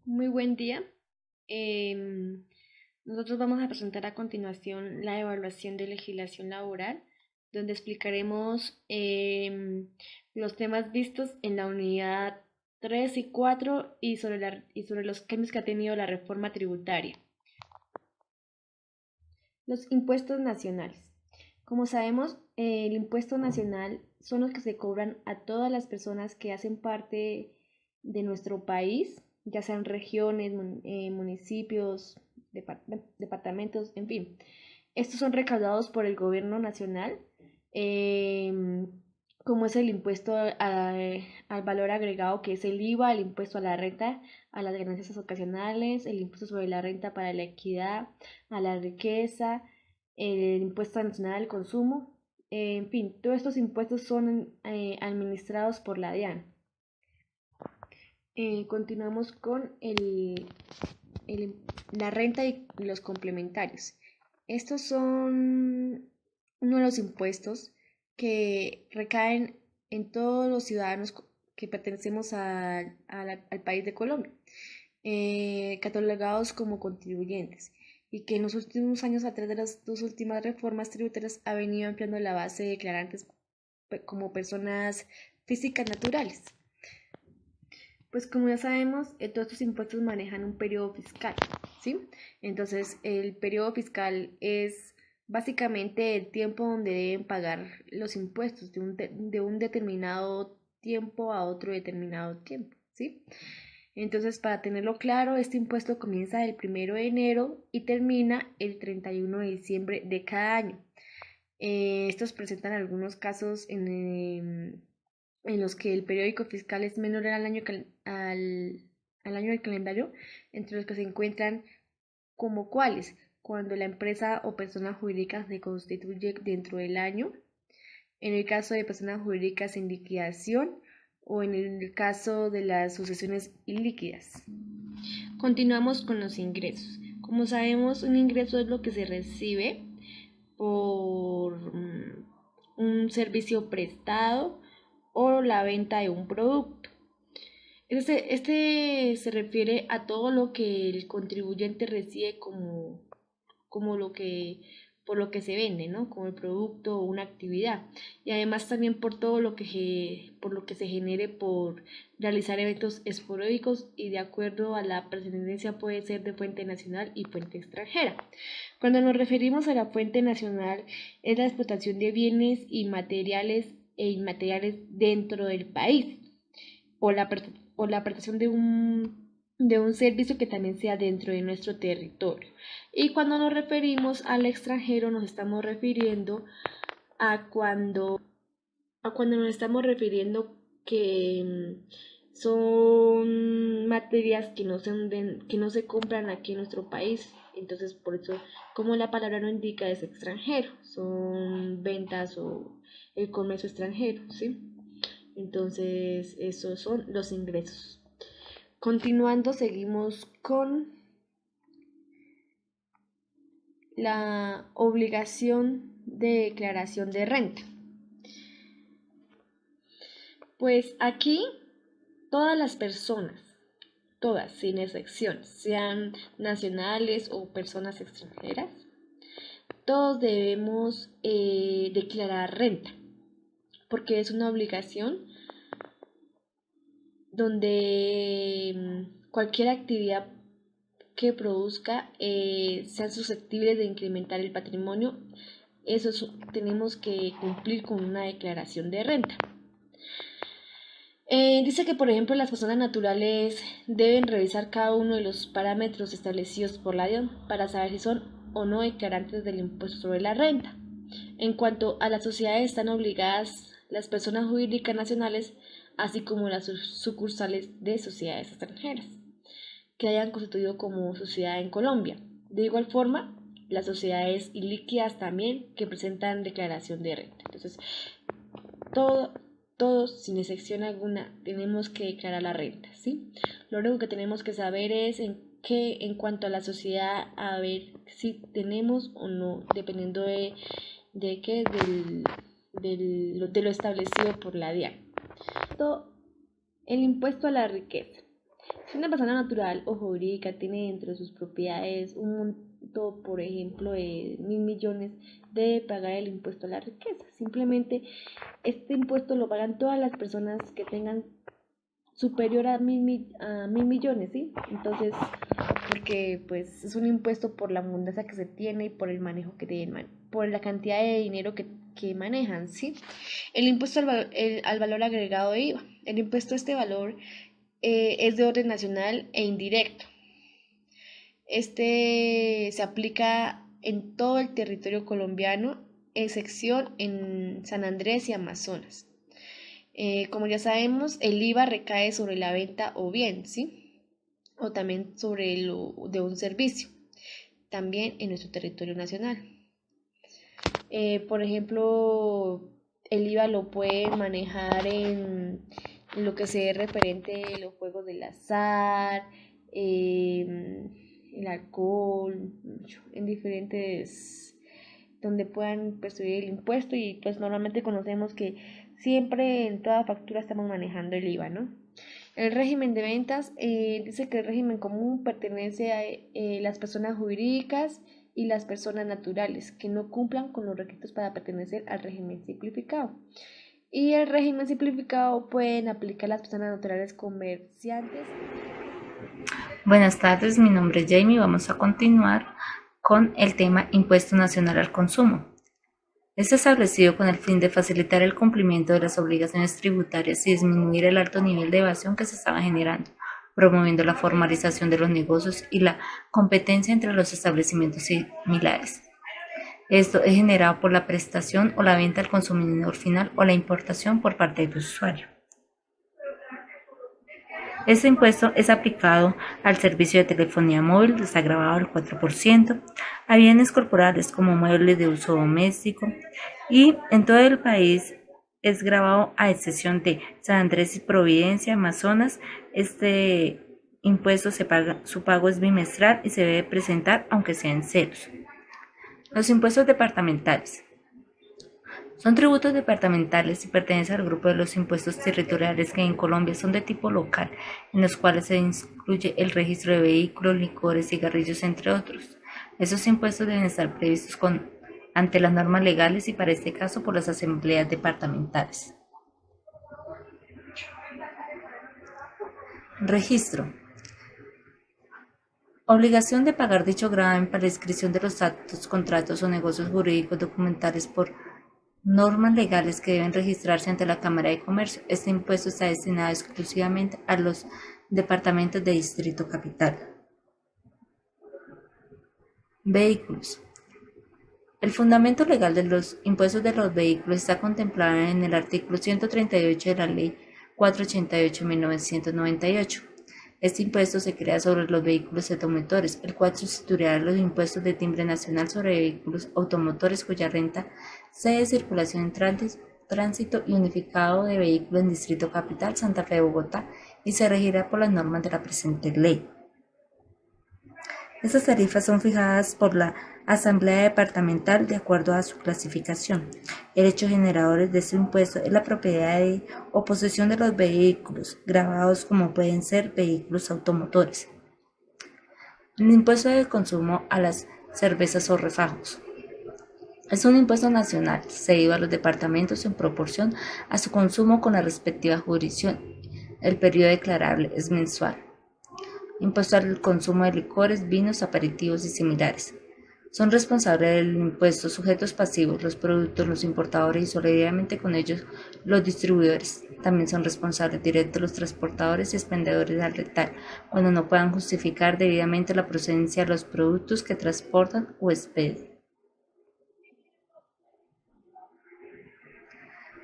Muy buen día. Em, Nosotros vamos a presentar a continuación la evaluación de legislación laboral, donde explicaremos los temas vistos en la unidad 3 y 4 y sobre los cambios que ha tenido la reforma tributaria. Los impuestos nacionales. Como sabemos, el impuesto nacional son los que se cobran a todas las personas que hacen parte de nuestro país, ya sean regiones, municipios, departamentos, en fin. Estos son recaudados por el gobierno nacional, eh, como es el impuesto al valor agregado, que es el IVA, el impuesto a la renta, a las ganancias ocasionales, el impuesto sobre la renta para la equidad, a la riqueza, el impuesto nacional al consumo, en fin, todos estos impuestos son administrados por la DIAN. Continuamos con el- la renta y los complementarios. Estos son uno de los impuestos que recaen en todos los ciudadanos que pertenecemos al país de Colombia, catalogados como contribuyentes, y que en los últimos años, a través de las dos últimas reformas tributarias, ha venido ampliando la base de declarantes como personas físicas naturales. Pues como ya sabemos, todos estos impuestos manejan un periodo fiscal, ¿sí? Entonces, el periodo fiscal es básicamente el tiempo donde deben pagar los impuestos de un determinado tiempo a otro determinado tiempo, ¿sí? Entonces, para tenerlo claro, este impuesto comienza el 1 de enero y termina el 31 de diciembre de cada año. Estos presentan algunos casos en los que el periódico fiscal es menor al año del calendario, entre los que se encuentran como cuáles, cuando la empresa o persona jurídica se constituye dentro del año, en el caso de personas jurídicas en liquidación o en el caso de las sucesiones ilíquidas. Continuamos con los ingresos. Como sabemos, un ingreso es lo que se recibe por un servicio prestado o la venta de un producto. Este se refiere a todo lo que el contribuyente recibe como lo que por lo que se vende, ¿no? Como el producto o una actividad. Y además también por todo por lo que se genere por realizar eventos esporádicos y de acuerdo a la precedencia puede ser de fuente nacional y fuente extranjera. Cuando nos referimos a la fuente nacional es la explotación de bienes y materiales e inmateriales dentro del país o la prestación de un servicio que también sea dentro de nuestro territorio. Y cuando nos referimos al extranjero nos estamos refiriendo a cuando nos estamos refiriendo que son materias que no se compran aquí en nuestro país. Entonces, por eso, como la palabra no indica, es extranjero, son ventas o el comercio extranjero, ¿sí? Entonces, esos son los ingresos. Continuando, seguimos con la obligación de declaración de renta. Pues aquí todas las personas, todas sin excepción, sean nacionales o personas extranjeras, todos debemos declarar renta, porque es una obligación donde cualquier actividad que produzca sean susceptibles de incrementar el patrimonio, tenemos que cumplir con una declaración de renta. Dice que, por ejemplo, las personas naturales deben revisar cada uno de los parámetros establecidos por la DIAN para saber si son o no declarantes del impuesto sobre la renta. En cuanto a las sociedades, están obligadas las personas jurídicas nacionales, así como las sucursales de sociedades extranjeras que hayan constituido como sociedad en Colombia. De igual forma, las sociedades ilíquidas también que presentan declaración de renta. Entonces, todo, todos, sin excepción alguna, tenemos que declarar la renta, ¿sí? Lo único que tenemos que saber es en cuanto a la sociedad, a ver si tenemos o no, dependiendo de qué, de lo establecido por la DIAN. El impuesto a la riqueza. Si una persona natural o jurídica tiene dentro de sus propiedades un monto, por ejemplo, de 1.000 millones, debe pagar el impuesto a la riqueza. Simplemente este impuesto lo pagan todas las personas que tengan superior a 1.000 millones, ¿sí? Entonces, porque pues es un impuesto por la abundancia que se tiene y por el manejo que tienen, por la cantidad de dinero que manejan, ¿sí? El impuesto al valor agregado de IVA. El impuesto a este valor es de orden nacional e indirecto. Este se aplica en todo el territorio colombiano, excepción en San Andrés y Amazonas. Como ya sabemos, el IVA recae sobre la venta o bien, ¿sí? O también sobre lo de un servicio, también en nuestro territorio nacional. Por ejemplo, el IVA lo pueden manejar en lo que sea referente a los juegos del azar, el alcohol, en diferentes donde puedan percibir el impuesto y pues normalmente conocemos que siempre en toda factura estamos manejando el IVA, ¿no? El régimen de ventas dice que el régimen común pertenece a las personas jurídicas y las personas naturales que no cumplan con los requisitos para pertenecer al régimen simplificado. Y el régimen simplificado pueden aplicar las personas naturales comerciantes. Buenas tardes, mi nombre es Jamie. Vamos a continuar con el tema Impuesto Nacional al Consumo. Está establecido con el fin de facilitar el cumplimiento de las obligaciones tributarias y disminuir el alto nivel de evasión que se estaba generando, promoviendo la formalización de los negocios y la competencia entre los establecimientos similares. Esto es generado por la prestación o la venta al consumidor final o la importación por parte del usuario. Este impuesto es aplicado al servicio de telefonía móvil, está grabado al 4%, a bienes corporales como muebles de uso doméstico y en todo el país es grabado a excepción de San Andrés y Providencia, Amazonas. Este impuesto su pago es bimestral y se debe presentar aunque sea en ceros. Los impuestos departamentales. Son tributos departamentales y pertenecen al grupo de los impuestos territoriales que en Colombia son de tipo local, en los cuales se incluye el registro de vehículos, licores, cigarrillos, entre otros. Esos impuestos deben estar previstos ante las normas legales y para este caso por las asambleas departamentales. Registro. Obligación de pagar dicho gravamen para la inscripción de los actos, contratos o negocios jurídicos documentales por normas legales que deben registrarse ante la Cámara de Comercio. Este impuesto está destinado exclusivamente a los departamentos de Distrito Capital. Vehículos. El fundamento legal de los impuestos de los vehículos está contemplado en el artículo 138 de la Ley 488 de 1998. Este impuesto se crea sobre los vehículos automotores, el cual sustituirá los impuestos de timbre nacional sobre vehículos automotores cuya renta sea de circulación en tránsito y unificado de vehículos en Distrito Capital, Santa Fe de Bogotá, y se regirá por las normas de la presente ley. Estas tarifas son fijadas por la Asamblea Departamental de acuerdo a su clasificación. El hecho generador de este impuesto es la propiedad o posesión de los vehículos, gravados como pueden ser vehículos automotores. El impuesto de consumo a las cervezas o refajos. Es un impuesto nacional, cedido a los departamentos en proporción a su consumo con la respectiva jurisdicción. El periodo declarable es mensual. Impuesto al consumo de licores, vinos, aperitivos y similares. Son responsables del impuesto sujetos pasivos, los productos, los importadores y solidariamente con ellos los distribuidores. También son responsables directos los transportadores y expendedores al detalle, cuando no puedan justificar debidamente la procedencia de los productos que transportan o expeden.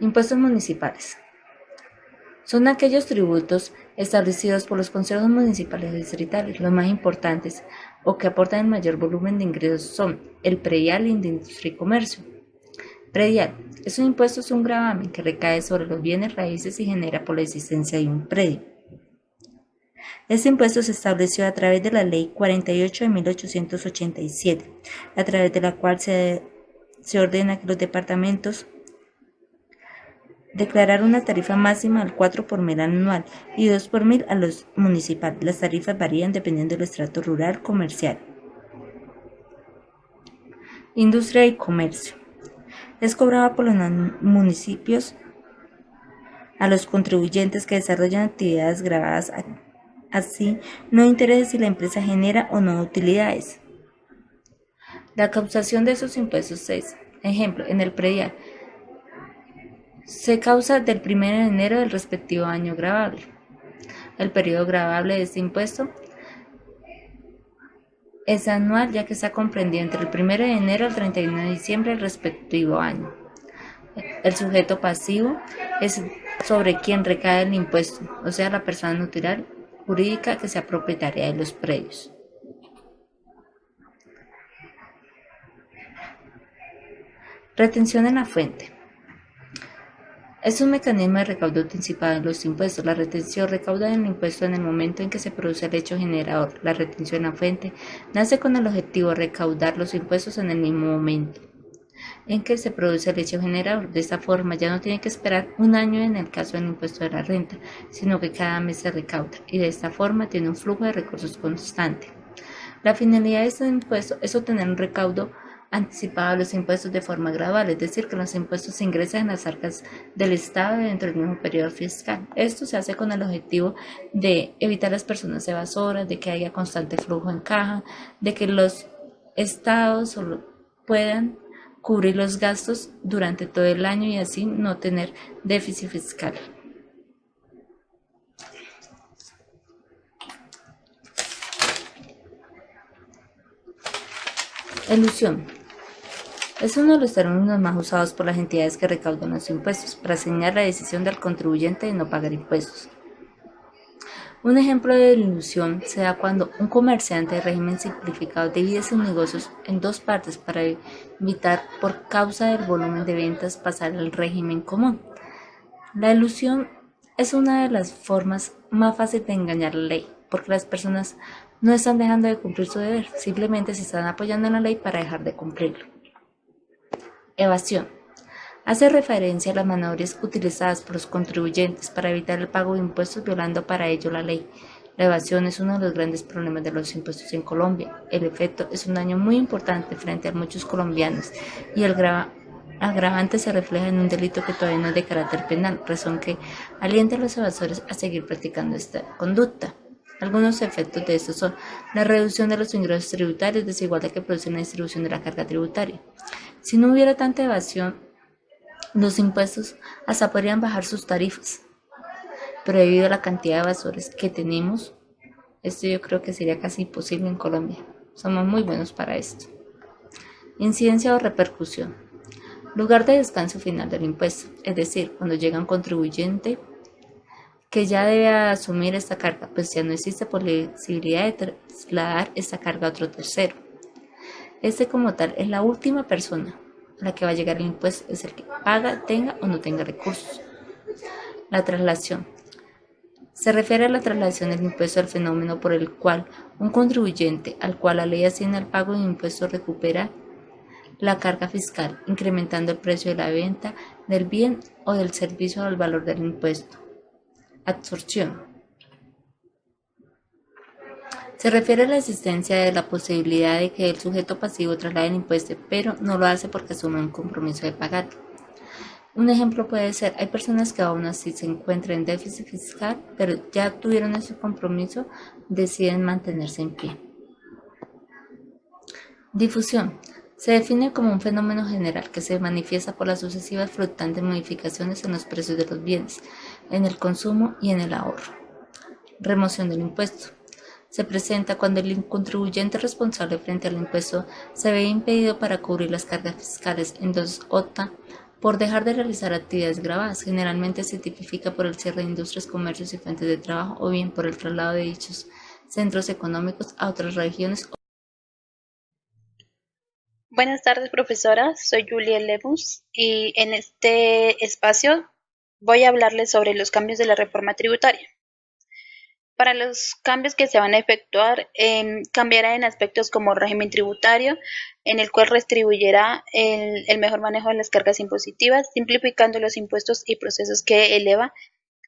Impuestos municipales. Son aquellos tributos establecidos por los consejos municipales distritales. Los más importantes o que aportan el mayor volumen de ingresos son el predial y el de industria y comercio. Predial es un impuesto, es un gravamen que recae sobre los bienes raíces y genera por la existencia de un predio. Este impuesto se estableció a través de la Ley 48 de 1887, a través de la cual se ordena que los departamentos Declarar una tarifa máxima al 4 por mil anual y 2 por mil a los municipales. Las tarifas varían dependiendo del estrato rural comercial. Industria y comercio. Es cobrada por los municipios a los contribuyentes que desarrollan actividades grabadas así, no interesa si la empresa genera o no utilidades. La causación de esos impuestos es, ejemplo, en el predial, se causa del 1 de enero del respectivo año gravable. El periodo gravable de este impuesto es anual, ya que está comprendido entre el 1 de enero al 31 de diciembre del respectivo año. El sujeto pasivo es sobre quien recae el impuesto, o sea, la persona natural jurídica que sea propietaria de los predios. Retención en la fuente. Es un mecanismo de recaudo anticipado en los impuestos. La retención recauda el impuesto en el momento en que se produce el hecho generador. La retención en la fuente nace con el objetivo de recaudar los impuestos en el mismo momento en que se produce el hecho generador. De esta forma ya no tiene que esperar un año en el caso del impuesto de la renta, sino que cada mes se recauda y de esta forma tiene un flujo de recursos constante. La finalidad de este impuesto es obtener un recaudo anticipado de los impuestos de forma gradual, es decir, que los impuestos se ingresan en las arcas del Estado dentro del mismo periodo fiscal. Esto se hace con el objetivo de evitar las personas evasoras, de que haya constante flujo en caja, de que los estados puedan cubrir los gastos durante todo el año y así no tener déficit fiscal. Elusión. Es uno de los términos más usados por las entidades que recaudan los impuestos para señalar la decisión del contribuyente de no pagar impuestos. Un ejemplo de ilusión se da cuando un comerciante de régimen simplificado divide sus negocios en dos partes para evitar, por causa del volumen de ventas, pasar al régimen común. La ilusión es una de las formas más fáciles de engañar la ley, porque las personas no están dejando de cumplir su deber, simplemente se están apoyando en la ley para dejar de cumplirlo. Evasión. Hace referencia a las maniobras utilizadas por los contribuyentes para evitar el pago de impuestos violando para ello la ley. La evasión es uno de los grandes problemas de los impuestos en Colombia. El efecto es un daño muy importante frente a muchos colombianos y el agravante se refleja en un delito que todavía no es de carácter penal, razón que alienta a los evasores a seguir practicando esta conducta. Algunos efectos de esto son la reducción de los ingresos tributarios, desigualdad que produce la distribución de la carga tributaria. Si no hubiera tanta evasión, los impuestos hasta podrían bajar sus tarifas, pero debido a la cantidad de evasores que tenemos, esto yo creo que sería casi imposible en Colombia. Somos muy buenos para esto. Incidencia o repercusión. Lugar de descanso final del impuesto, es decir, cuando llega un contribuyente que ya debe asumir esta carga, pues ya no existe posibilidad de trasladar esta carga a otro tercero. Este como tal es la última persona a la que va a llegar el impuesto, es el que paga, tenga o no tenga recursos. La traslación. Se refiere a la traslación del impuesto al fenómeno por el cual un contribuyente al cual la ley asigna el pago de impuesto recupera la carga fiscal, incrementando el precio de la venta del bien o del servicio al valor del impuesto. Absorción. Se refiere a la existencia de la posibilidad de que el sujeto pasivo traslade el impuesto, pero no lo hace porque asume un compromiso de pagar. Un ejemplo puede ser, hay personas que aún así se encuentran en déficit fiscal, pero ya tuvieron ese compromiso, deciden mantenerse en pie. Difusión. Se define como un fenómeno general que se manifiesta por las sucesivas fluctuantes modificaciones en los precios de los bienes, en el consumo y en el ahorro. Remoción del impuesto. Se presenta cuando el contribuyente responsable frente al impuesto se ve impedido para cubrir las cargas fiscales, entonces opta por dejar de realizar actividades grabadas. Generalmente se tipifica por el cierre de industrias, comercios y fuentes de trabajo, o bien por el traslado de dichos centros económicos a otras regiones. Buenas tardes, profesora. Soy Julia Lemus y en este espacio voy a hablarles sobre los cambios de la reforma tributaria. Para los cambios que se van a efectuar, cambiará en aspectos como régimen tributario, en el cual redistribuirá el mejor manejo de las cargas impositivas, simplificando los impuestos y procesos que eleva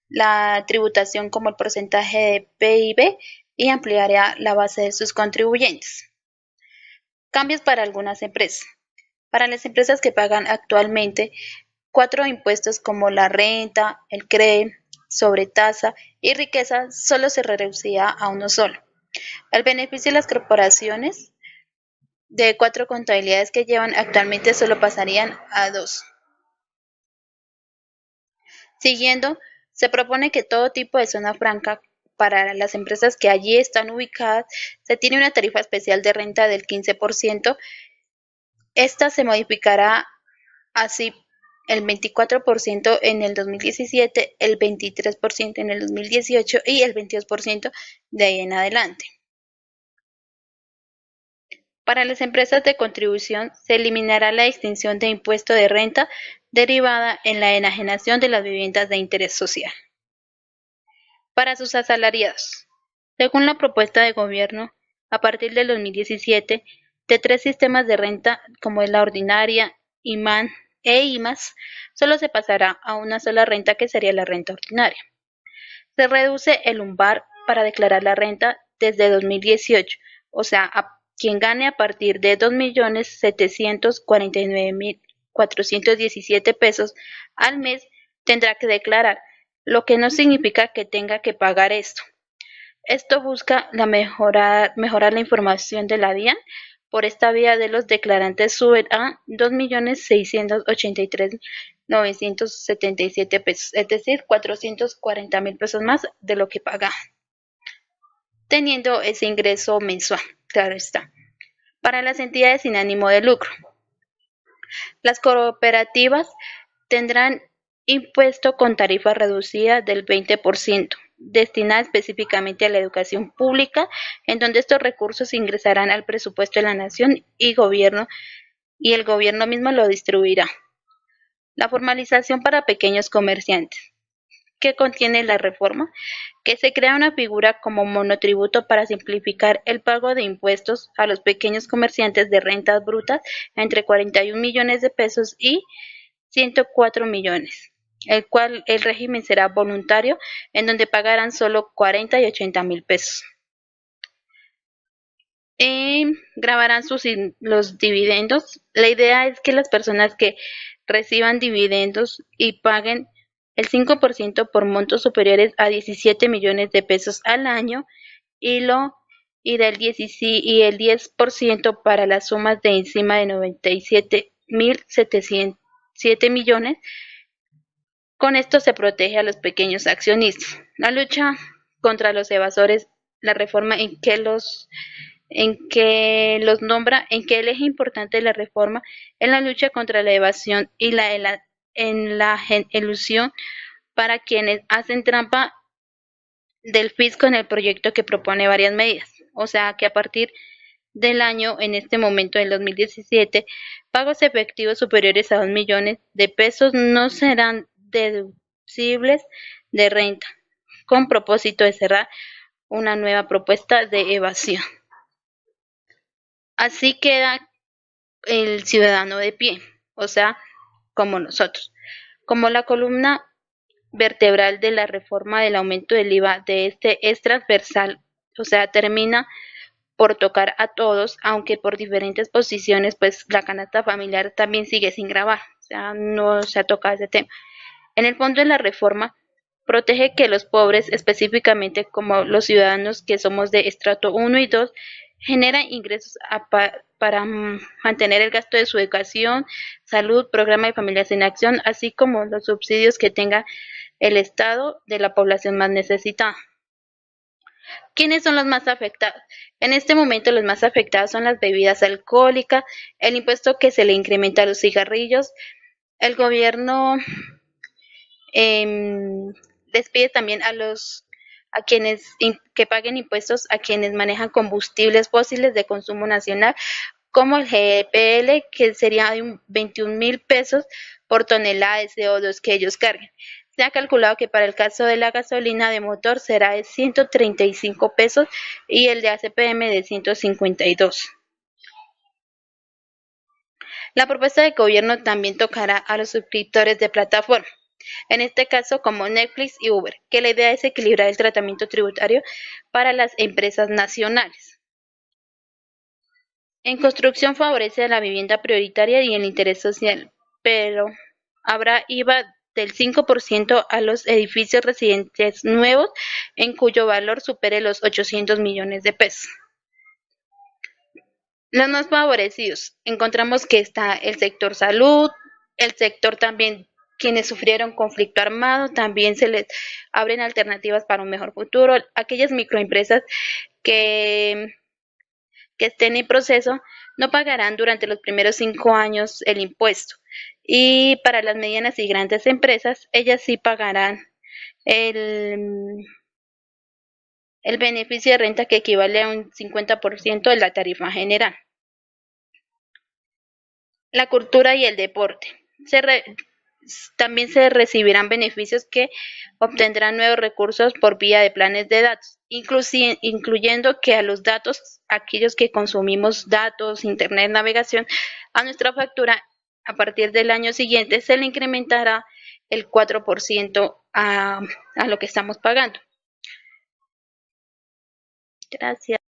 la tributación como el porcentaje de PIB y ampliará la base de sus contribuyentes. Cambios para algunas empresas. Para las empresas que pagan actualmente 4 impuestos como la renta, el CRE, sobretasa y riqueza, solo se reducirá a uno solo. El beneficio de las corporaciones de 4 contabilidades que llevan actualmente solo pasarían a 2. Siguiendo, se propone que todo tipo de zona franca para las empresas que allí están ubicadas se tiene una tarifa especial de renta del 15%. Esta se modificará así el 24% en el 2017, el 23% en el 2018 y el 22% de ahí en adelante. Para las empresas de contribución se eliminará la extinción de impuesto de renta derivada en la enajenación de las viviendas de interés social. Para sus asalariados, según la propuesta de gobierno, a partir del 2017, de 3 sistemas de renta como es la ordinaria, IMAN e IMAS, solo se pasará a una sola renta que sería la renta ordinaria. Se reduce el umbral para declarar la renta desde 2018, o sea, a quien gane a partir de 2.749.417 pesos al mes tendrá que declarar, lo que no significa que tenga que pagar esto. Esto busca mejorar la información de la DIAN. Por esta vía de los declarantes suben a 2.683.977 pesos, es decir, 440.000 pesos más de lo que paga, teniendo ese ingreso mensual, claro está. Para las entidades sin ánimo de lucro, las cooperativas tendrán impuesto con tarifa reducida del 20%, destinada específicamente a la educación pública, en donde estos recursos ingresarán al presupuesto de la nación y el gobierno mismo lo distribuirá. La formalización para pequeños comerciantes. ¿Qué contiene la reforma? Que se crea una figura como monotributo para simplificar el pago de impuestos a los pequeños comerciantes de rentas brutas entre 41 millones de pesos y 104 millones, el cual el régimen será voluntario, en donde pagarán solo 40 y 80.000 pesos. Grabarán los dividendos. La idea es que las personas que reciban dividendos y paguen el 5% por montos superiores a 17 millones de pesos al año y el 10% para las sumas de encima de 97.707 millones. Con esto se protege a los pequeños accionistas. La lucha contra los evasores, la reforma en que el eje importante de la reforma es la lucha contra la evasión y la elusión para quienes hacen trampa del fisco en el proyecto que propone varias medidas. O sea que a partir del año, en este momento del 2017, pagos efectivos superiores a 2 millones de pesos no serán deducibles de renta, con propósito de cerrar una nueva propuesta de evasión. Así queda el ciudadano de pie, o sea, como nosotros. Como la columna vertebral de la reforma del aumento del IVA de este es transversal, o sea, termina por tocar a todos, aunque por diferentes posiciones, pues la canasta familiar también sigue sin grabar, o sea, no se ha tocado ese tema. En el fondo de la reforma protege que los pobres, específicamente como los ciudadanos que somos de estrato 1 y 2, generan ingresos para mantener el gasto de su educación, salud, programa de familias en acción, así como los subsidios que tenga el Estado de la población más necesitada. ¿Quiénes son los más afectados? En este momento los más afectados son las bebidas alcohólicas, el impuesto que se le incrementa a los cigarrillos. El gobierno les pide también a quienes que paguen impuestos a quienes manejan combustibles fósiles de consumo nacional, como el GPL, que sería de 21.000 pesos por tonelada de CO2 que ellos carguen. Se ha calculado que para el caso de la gasolina de motor será de 135 pesos y el de ACPM de 152. La propuesta de gobierno también tocará a los suscriptores de plataforma, en este caso como Netflix y Uber, que la idea es equilibrar el tratamiento tributario para las empresas nacionales. En construcción favorece a la vivienda prioritaria y el interés social, pero habrá IVA del 5% a los edificios residentes nuevos en cuyo valor supere los 800 millones de pesos. Los más favorecidos, encontramos que está el sector salud, el sector también quienes sufrieron conflicto armado, también se les abren alternativas para un mejor futuro, aquellas microempresas que, que estén en proceso no pagarán durante los primeros 5 años el impuesto. Y para las medianas y grandes empresas, ellas sí pagarán el, el beneficio de renta que equivale a un 50% de la tarifa general. La cultura y el deporte. También se recibirán beneficios que obtendrán nuevos recursos por vía de planes de datos, incluyendo que a los datos, aquellos que consumimos datos, internet, navegación, a nuestra factura a partir del año siguiente se le incrementará el 4% a lo que estamos pagando. Gracias.